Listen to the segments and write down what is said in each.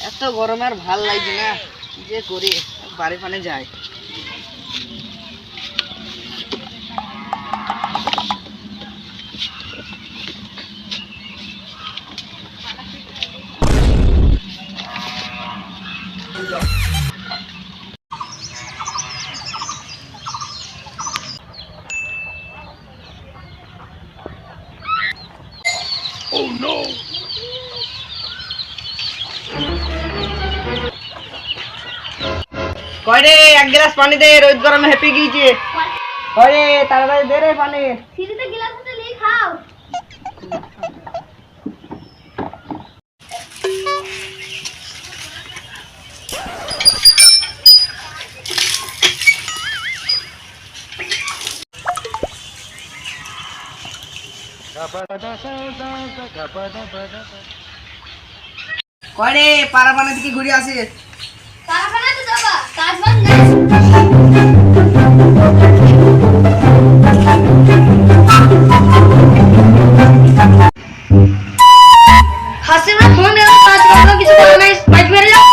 এত গরমে আর ভাল লাগছে না, কি যে করি, বাড়ি ফানে যাই। কয়রে এক গ্লাস পানি দে, রোদ গরমে হেপে গিয়েছে। কয়রে তাড়াতাড়ি দে রে পানি। সিঁড়িতে গ্লাসটা নিয়ে খাও। কয়রে পাড়া পানি দিকে ঘুরে আসে। তারা বানাতে যাবা, কাজ বাজ নাই। হাসিম না ফোন এলো, কাজ করো, কিছু করো নাই, বাইক মেরে যাও।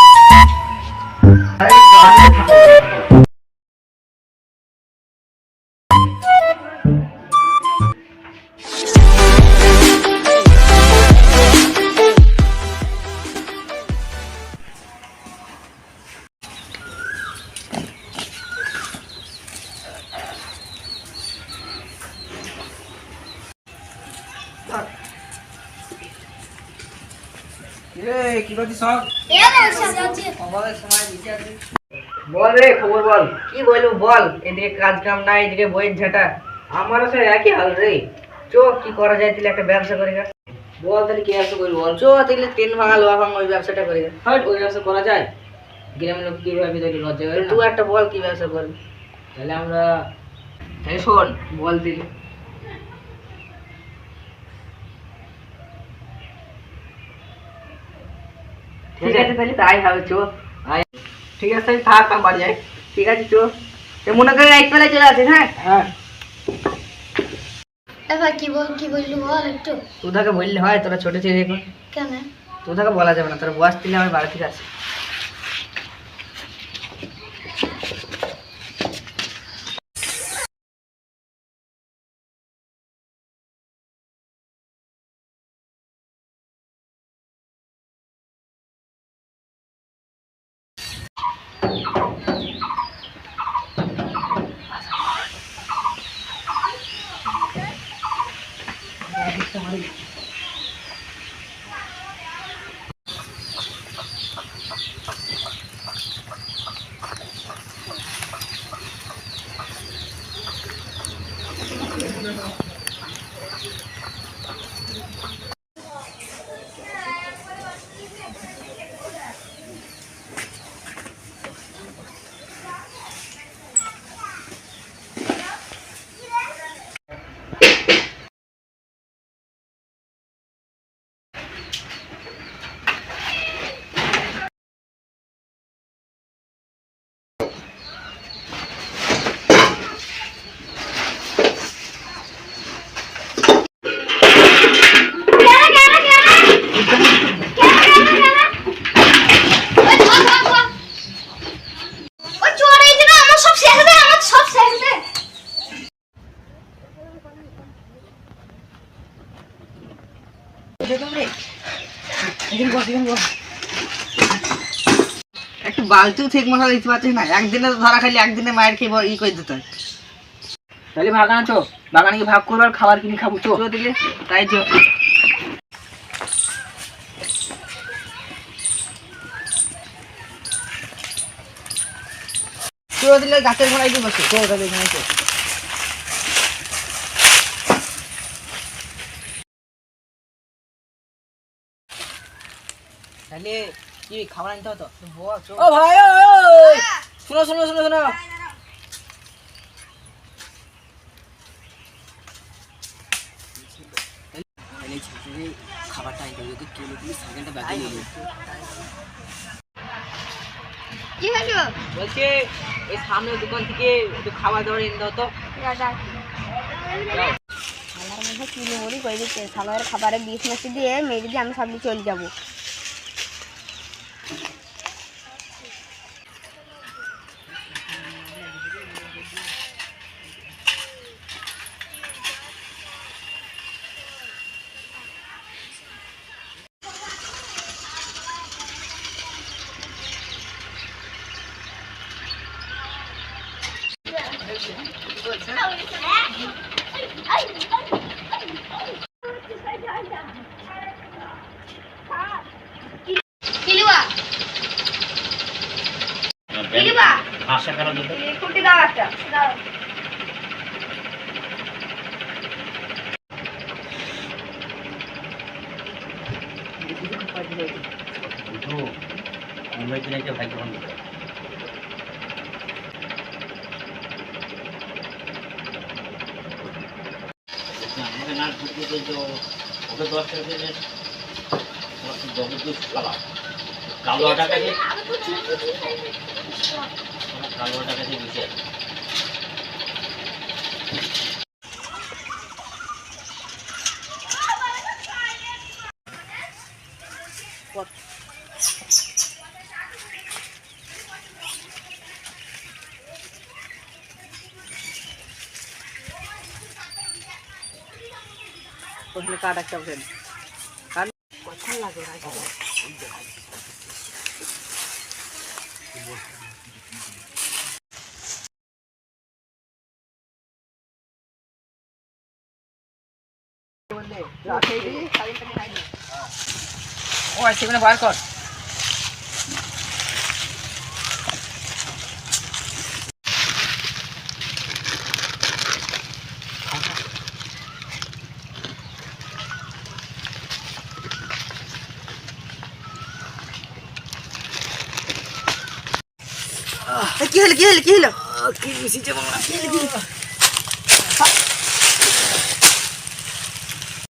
কি করছিস সব? এ বলছ যাচ্ছে। খবরের সময় দিতে আছে। বল রে খবর বল। কি বলবো বল, এদিকে কাজ কাম নাই, এদিকে বইয়ের ঝাঁটা। আমারও সে একই হাল রে। চো কি করা যায়, তাহলে একটা ব্যবসা করে গা। বল তাহলে কি ব্যবসা করবি বল। চো তাহলে ট্রেন ভাঙা লোহা ভাঙা ওই ব্যবসাটা করে গা। হট ওই ব্যবসা করা যায়? গ্রামের লোক কি ভাবি তোকে লজ্জা করে না? তুই একটা বল কি ব্যবসা করবি। তাহলে আমরা তাহলে শোন বল দিলি। ঠিক আছে তাহলে তাই হবে, চো। আয়। ঠিক আছে তাহলে থাক, আমি বাড়ি যাই। ঠিক আছে চো। মনে করে এক বেলায় চলে আসিস। হ্যাঁ হ্যাঁ এবার কি বললি বল একটু। তোদেরকে বললে হয়, তোরা ছোট ছেলে এখন। কেন? তোদেরকে বলা যাবে না, তোরা বয়স দিলে আমার বাড়ি থেকে আসে। একটু বালতিও ঠিক মতো দিতে পারছিস না। একদিনে তো ধরা খালি, একদিনে মায়ের খেয়ে ই করে দিতে হয়। তাহলে বাগান চো, বাগানে কি ভাগ করবো আর খাবার কিনে খাবো। চো চো দিলে তাই চো। চো দিলে গাছের ঘোড়ায় কি বসে। চো তাহলে এখানে চো। তাহলে কি খাবার আনতে হতো? বল চো। ও ভাই শোনো শোনো শোনো শোনো, খাবারটা আনতে হবে, কিলো দিয়ে সাইকেলটা ব্যাগে নিয়ে নেবো। কি হলো? বলছে এই সামনের দোকান থেকে একটু খাবার দাবার এনে দাও তো। আমার মধ্যে কিনে বলি কই দিচ্ছে সালোয়ার খাবারে 20 মাসে দিয়ে মেরে দিয়ে আমি সব চলে যাবো। হাসা কেন দিল? খুঁটি দাও একটা দাও। দুটো অনেক দিন একটা ভাই গ্রহণ দিল। আমাকে না ঢুকতে বলছো, ওকে 10 টাকা দিয়ে জবরদস্ত খালা কালো টাকা দিয়ে কালো টাকা দিয়ে বসে আছে। ওখানে কাট একটা ফ্রেন্ড ও সেখানে বার কর। কি হলো কি হলো কি হলো কি মিশিছে বাংলা